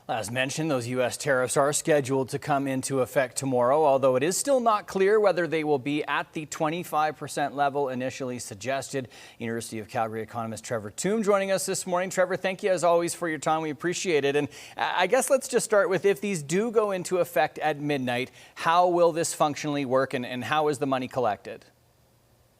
As mentioned, those U.S. tariffs are scheduled to come into effect tomorrow, although it is still not clear whether they will be at the 25% level initially suggested. University of Calgary economist Trevor Tombe joining us this morning. Trevor, thank you as always for your time. We appreciate it. And I guess let's just start with, if these do go into effect at midnight, how will this functionally work and how is the money collected?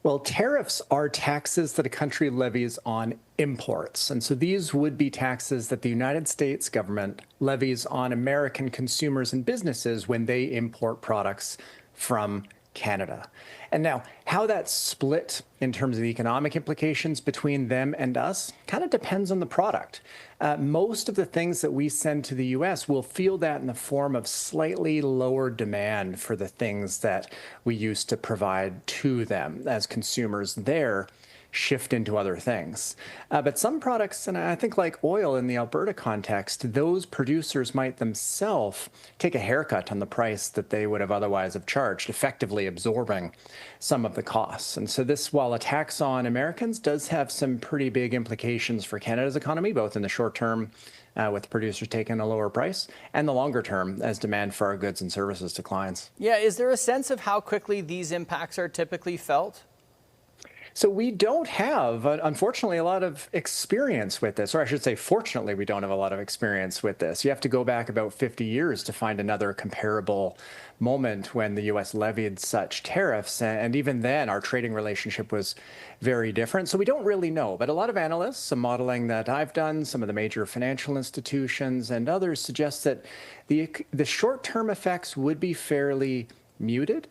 Well, tariffs are taxes that a country levies on imports. And so these would be taxes that the United States government levies on American consumers and businesses when they import products from Canada. And now, how that's split in terms of the economic implications between them and us kind of depends on the product. Most of the things that we send to the US will feel that in the form of slightly lower demand for the things that we used to provide to them as consumers there shift into other things. But some products, and I think like oil in the Alberta context, those producers might themselves take a haircut on the price that they would have otherwise have charged, effectively absorbing some of the costs. And so this, while a tax on Americans, does have some pretty big implications for Canada's economy, both in the short term with producers taking a lower price, and the longer term as demand for our goods and services declines. Yeah, is there a sense of how quickly these impacts are typically felt? So we don't have, unfortunately, a lot of experience with this, or I should say, fortunately, we don't have a lot of experience with this. You have to go back about 50 years to find another comparable moment when the U.S. levied such tariffs. And even then, our trading relationship was very different. So we don't really know. But a lot of analysts, some modeling that I've done, some of the major financial institutions and others suggest that the short-term effects would be fairly muted.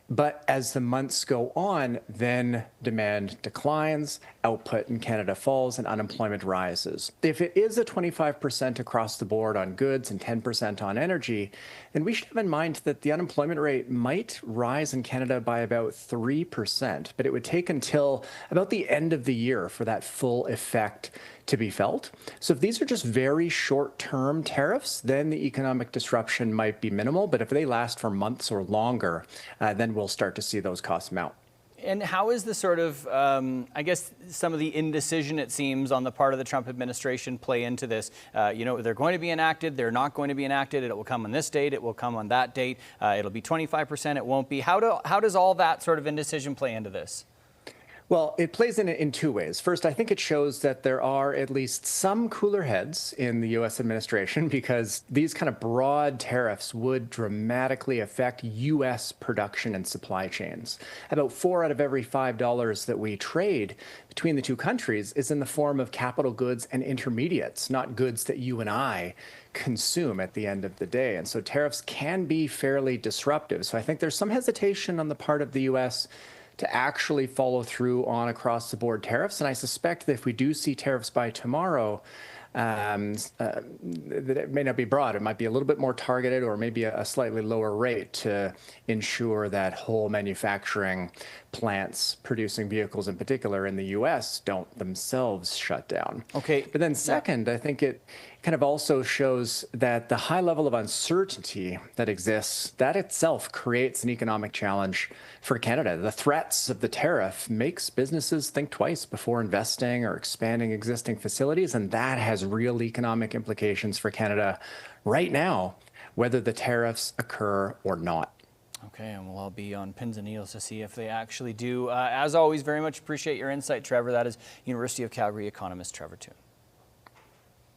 But as the months go on, then demand declines, output in Canada falls, and unemployment rises. If it is a 25% across the board on goods and 10% on energy, then we should have in mind that the unemployment rate might rise in Canada by about 3%, but it would take until about the end of the year for that full effect to be felt. So if these are just very short-term tariffs, then the economic disruption might be minimal. But if they last for months or longer, then we'll start to see those costs mount. And how is the sort of, I guess, some of the indecision, it seems, on the part of the Trump administration play into this? They're going to be enacted, they're not going to be enacted, it will come on this date, it will come on that date, it'll be 25%, it won't be. How does all that sort of indecision play into this? Well, it plays in two ways. First, I think it shows that there are at least some cooler heads in the U.S. administration, because these kind of broad tariffs would dramatically affect U.S. production and supply chains. About 4 out of every $5 that we trade between the two countries is in the form of capital goods and intermediates, not goods that you and I consume at the end of the day. And so tariffs can be fairly disruptive. So I think there's some hesitation on the part of the U.S. to actually follow through on across-the-board tariffs. And I suspect that if we do see tariffs by tomorrow, that it may not be broad. It might be a little bit more targeted, or maybe a slightly lower rate to ensure that whole manufacturing plants producing vehicles in particular in the U.S. don't themselves shut down. Okay. But then second, I think it kind of also shows that the high level of uncertainty that exists, that itself creates an economic challenge for Canada. The threats of the tariff makes businesses think twice before investing or expanding existing facilities, and that has real economic implications for Canada right now, whether the tariffs occur or not. Okay, and we'll all be on pins and needles to see if they actually do. As always, very much appreciate your insight, Trevor. That is University of Calgary economist Trevor Tombe.